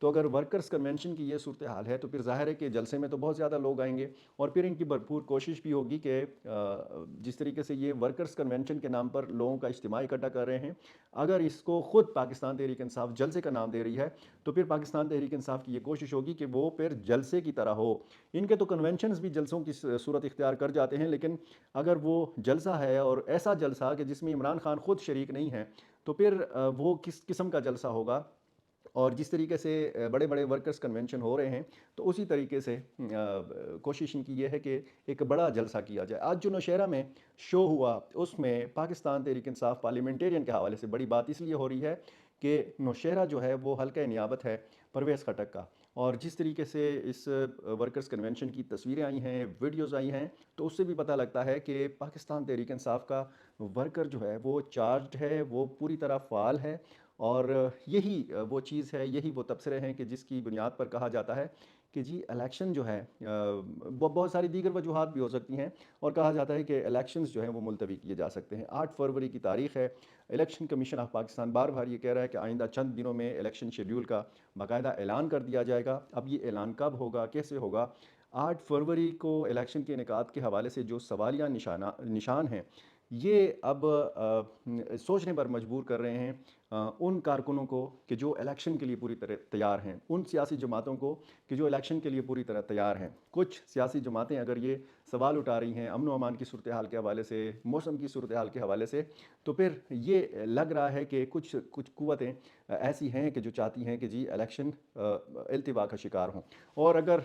تو اگر workers convention کی یہ صورتحال ہے تو پھر ظاہر ہے کہ جلسے میں تو بہت زیادہ لوگ آئیں گے، اور پھر ان کی بھرپور کوشش بھی ہوگی کہ جس طریقے سے یہ ورکرز کنونشن کے نام پر لوگوں کا اجتماع اکٹھا کر رہے ہیں، اگر اس کو خود پاکستان تحریک انصاف جلسے کا نام دے رہی ہے تو پھر پاکستان تحریک انصاف کی یہ کوشش ہوگی کہ وہ پھر جلسے کی طرح ہو۔ ان کے تو کنونشنز بھی جلسوں کی صورت اختیار کر جاتے ہیں، لیکن اگر وہ جلسہ ہے اور ایسا جلسہ کہ جس میں عمران خان خود شریک نہیں ہے تو پھر وہ کس قسم کا جلسہ ہوگا؟ اور جس طریقے سے بڑے بڑے ورکرز کنونشن ہو رہے ہیں تو اسی طریقے سے کوشش ان کی یہ ہے کہ ایک بڑا جلسہ کیا جائے۔ آج جو نوشہرہ میں شو ہوا اس میں پاکستان تحریک انصاف پارلیمنٹیرین کے حوالے سے بڑی بات اس لیے ہو رہی ہے کہ نوشہرہ جو ہے وہ حلقہ نیابت ہے پرویز خٹک کا، اور جس طریقے سے اس ورکرز کنونشن کی تصویریں آئی ہیں، ویڈیوز آئی ہیں، تو اس سے بھی پتہ لگتا ہے کہ پاکستان تحریک انصاف کا ورکر جو ہے وہ چارجڈ ہے، وہ پوری طرح فعال ہے، اور یہی وہ چیز ہے، یہی وہ تبصرے ہیں کہ جس کی بنیاد پر کہا جاتا ہے کہ جی الیکشن جو ہے بہت ساری دیگر وجوہات بھی ہو سکتی ہیں، اور کہا جاتا ہے کہ الیکشنز جو ہیں وہ ملتوی کیے جا سکتے ہیں۔ 8 فروری کی تاریخ ہے، الیکشن کمیشن آف پاکستان بار بار یہ کہہ رہا ہے کہ آئندہ چند دنوں میں الیکشن شیڈیول کا باقاعدہ اعلان کر دیا جائے گا۔ اب یہ اعلان کب ہوگا، کیسے ہوگا؟ 8 فروری کو الیکشن کے انعقاد کے حوالے سے جو سوالیہ نشان ہیں یہ اب سوچنے پر مجبور کر رہے ہیں ان کارکنوں کو کہ جو الیکشن کے لیے پوری طرح تیار ہیں، ان سیاسی جماعتوں کو کہ جو الیکشن کے لیے پوری طرح تیار ہیں۔ کچھ سیاسی جماعتیں اگر یہ سوال اٹھا رہی ہیں امن و امان کی صورتحال کے حوالے سے، موسم کی صورتحال کے حوالے سے، تو پھر یہ لگ رہا ہے کہ کچھ قوتیں ایسی ہیں کہ جو چاہتی ہیں کہ جی الیکشن التوا کا شکار ہوں، اور اگر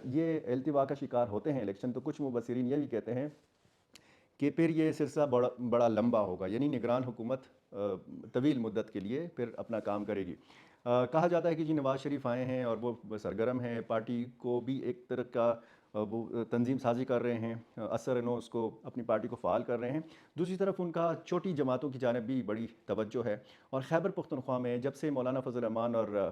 یہ التوا کا شکار ہوتے ہیں الیکشن تو کچھ مبصرین یہ بھی کہتے ہیں کہ پھر یہ سلسلہ بڑا لمبا ہوگا، یعنی نگران حکومت طویل مدت کے لیے پھر اپنا کام کرے گی۔ کہا جاتا ہے کہ جی نواز شریف آئے ہیں اور وہ سرگرم ہیں، پارٹی کو بھی ایک طرح کا وہ تنظیم سازی کر رہے ہیں، اثر نو اس کو اپنی پارٹی کو فعال کر رہے ہیں۔ دوسری طرف ان کا چھوٹی جماعتوں کی جانب بھی بڑی توجہ ہے، اور خیبر پختونخوا میں جب سے مولانا فضل الرحمان اور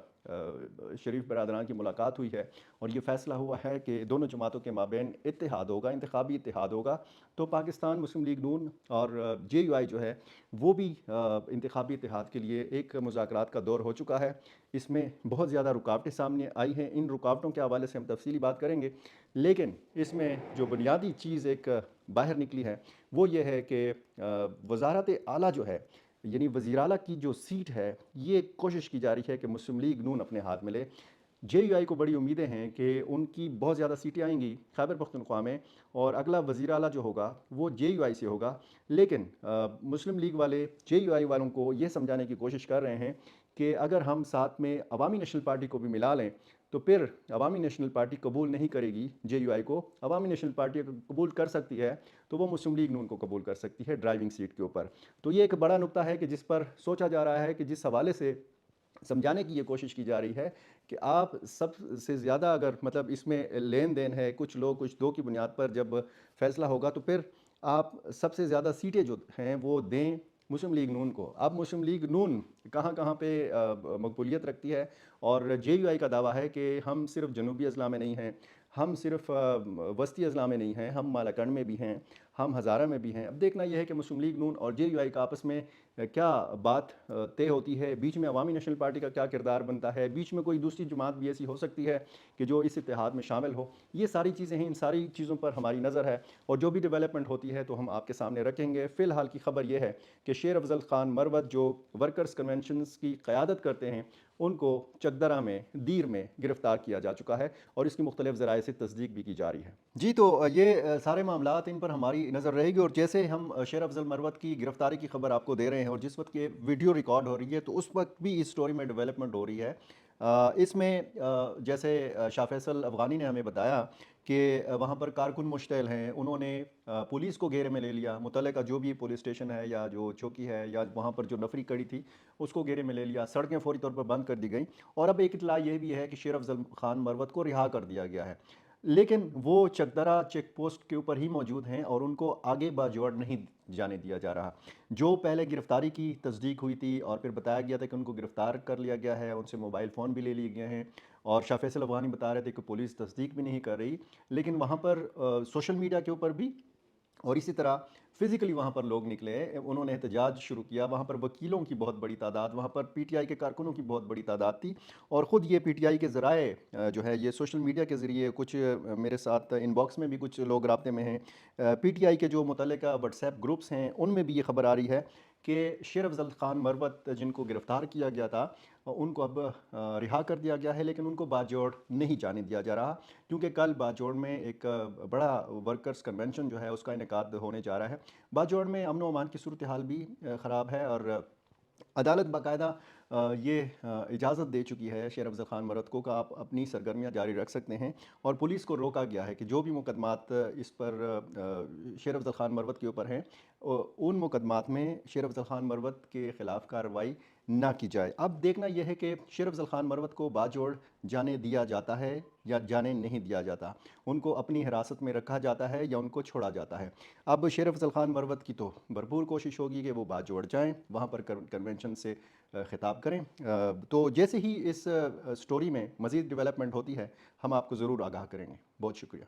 شریف برادران کی ملاقات ہوئی ہے اور یہ فیصلہ ہوا ہے کہ دونوں جماعتوں کے مابین اتحاد ہوگا، انتخابی اتحاد ہوگا، تو پاکستان مسلم لیگ نون اور جے یو آئی جو ہے وہ بھی انتخابی اتحاد کے لیے ایک مذاکرات کا دور ہو چکا ہے۔ اس میں بہت زیادہ رکاوٹیں سامنے آئی ہیں، ان رکاوٹوں کے حوالے سے ہم تفصیلی بات کریں گے، لیکن اس میں جو بنیادی چیز ایک باہر نکلی ہے وہ یہ ہے کہ وزارت اعلیٰ جو ہے، یعنی وزیر اعلیٰ کی جو سیٹ ہے، یہ کوشش کی جا رہی ہے کہ مسلم لیگ نون اپنے ہاتھ میں لے۔ جے یو آئی کو بڑی امیدیں ہیں کہ ان کی بہت زیادہ سیٹیں آئیں گی خیبر پختونخوا میں، اور اگلا وزیر اعلیٰ جو ہوگا وہ جے یو آئی سے ہوگا، لیکن مسلم لیگ والے جے یو آئی والوں کو یہ سمجھانے کی کوشش کر رہے ہیں کہ اگر ہم ساتھ میں عوامی نیشنل پارٹی کو بھی ملا لیں تو پھر عوامی نیشنل پارٹی قبول نہیں کرے گی جے یو آئی کو۔ عوامی نیشنل پارٹی اگر قبول کر سکتی ہے تو وہ مسلم لیگ نون کو قبول کر سکتی ہے ڈرائیونگ سیٹ کے اوپر۔ تو یہ ایک بڑا نکتہ ہے کہ جس پر سوچا جا رہا ہے کہ جس حوالے سے سمجھانے کی یہ کوشش کی جا رہی ہے کہ آپ سب سے زیادہ اگر مطلب اس میں لین دین ہے، کچھ لوگ کچھ دو کی بنیاد پر جب فیصلہ ہوگا تو پھر آپ سب سے زیادہ سیٹیں جو ہیں وہ دیں مسلم لیگ نون کو۔ اب مسلم لیگ نون کہاں کہاں پہ مقبولیت رکھتی ہے، اور جے یو آئی کا دعویٰ ہے کہ ہم صرف جنوبی اضلاع میں نہیں ہیں، ہم صرف وسطی اضلاع میں نہیں ہیں، ہم مالاکنڈ میں بھی ہیں، ہم ہزارہ میں بھی ہیں۔ اب دیکھنا یہ ہے کہ مسلم لیگ نون اور جے یو آئی کا آپس میں کیا بات طے ہوتی ہے، بیچ میں عوامی نیشنل پارٹی کا کیا کردار بنتا ہے، بیچ میں کوئی دوسری جماعت بھی ایسی ہو سکتی ہے کہ جو اس اتحاد میں شامل ہو۔ یہ ساری چیزیں ہیں، ان ساری چیزوں پر ہماری نظر ہے، اور جو بھی ڈیولپمنٹ ہوتی ہے تو ہم آپ کے سامنے رکھیں گے۔ فی الحال کی خبر یہ ہے کہ شیر افضل خان مروت جو ورکرز کنونشنز کی قیادت کرتے ہیں ان کو چکدرہ میں دیر میں گرفتار کیا جا چکا ہے، اور اس کی مختلف ذرائع سے تصدیق بھی کی جا رہی ہے۔ جی تو یہ سارے معاملات ان پر ہماری نظر رہے گی، اور جیسے ہم شیر افضل مروت کی گرفتاری کی خبر آپ کو دے رہے ہیں اور جس وقت یہ ویڈیو ریکارڈ ہو رہی ہے تو اس وقت بھی اس سٹوری میں ڈیولپمنٹ ہو رہی ہے۔ اس میں جیسے شاہ فیصل افغانی نے ہمیں بتایا کہ وہاں پر کارکن مشتعل ہیں، انہوں نے پولیس کو گھیرے میں لے لیا، متعلقہ جو بھی پولیس اسٹیشن ہے یا جو چوکی ہے یا وہاں پر جو نفری کڑی تھی اس کو گھیرے میں لے لیا، سڑکیں فوری طور پر بند کر دی گئیں، اور اب ایک اطلاع یہ بھی ہے کہ شیر افضل خان مروت کو رہا کر دیا گیا ہے، لیکن وہ چکدرہ چیک پوسٹ کے اوپر ہی موجود ہیں اور ان کو آگے باجوڑ نہیں جانے دیا جا رہا۔ جو پہلے گرفتاری کی تصدیق ہوئی تھی اور پھر بتایا گیا تھا کہ ان کو گرفتار کر لیا گیا ہے، ان سے موبائل فون بھی لے لیے گئے ہیں، اور شاہ فیصل افغانی بتا رہے تھے کہ پولیس تصدیق بھی نہیں کر رہی، لیکن وہاں پر سوشل میڈیا کے اوپر بھی اور اسی طرح فزیکلی وہاں پر لوگ نکلے، انہوں نے احتجاج شروع کیا، وہاں پر وکیلوں کی بہت بڑی تعداد، وہاں پر پی ٹی آئی کے کارکنوں کی بہت بڑی تعداد تھی، اور خود یہ پی ٹی آئی کے ذرائع جو ہے یہ سوشل میڈیا کے ذریعے کچھ میرے ساتھ ان باکس میں بھی کچھ لوگ رابطے میں ہیں، پی ٹی آئی کے جو متعلقہ واٹس ایپ گروپس ہیں ان میں بھی یہ خبر آ رہی ہے کہ شیر افضل خان مروت جن کو گرفتار کیا گیا تھا ان کو اب رہا کر دیا گیا ہے، لیکن ان کو باجوڑ نہیں جانے دیا جا رہا، کیونکہ کل باجوڑ میں ایک بڑا ورکرز کنونشن جو ہے اس کا انعقاد ہونے جا رہا ہے۔ باجوڑ میں امن و امان کی صورتحال بھی خراب ہے، اور عدالت باقاعدہ یہ اجازت دے چکی ہے شیر افضل خان مرد کو کہ آپ اپنی سرگرمیاں جاری رکھ سکتے ہیں، اور پولیس کو روکا گیا ہے کہ جو بھی مقدمات اس پر شیر افضل خان مروت کے اوپر ہیں ان مقدمات میں شیر افضل خان مروت کے خلاف کارروائی نہ کی جائے۔ اب دیکھنا یہ ہے کہ شیر افضل خان مروت کو باجوڑ جانے دیا جاتا ہے یا جانے نہیں دیا جاتا، ان کو اپنی حراست میں رکھا جاتا ہے یا ان کو چھوڑا جاتا ہے۔ اب شیر افضل خان مروت کی تو بھرپور کوشش ہوگی کہ وہ باجوڑ جائیں، وہاں پر کنونشن سے خطاب کریں، تو جیسے ہی اس سٹوری میں مزید ڈیولپمنٹ ہوتی ہے ہم آپ کو ضرور آگاہ کریں گے۔ بہت شکریہ۔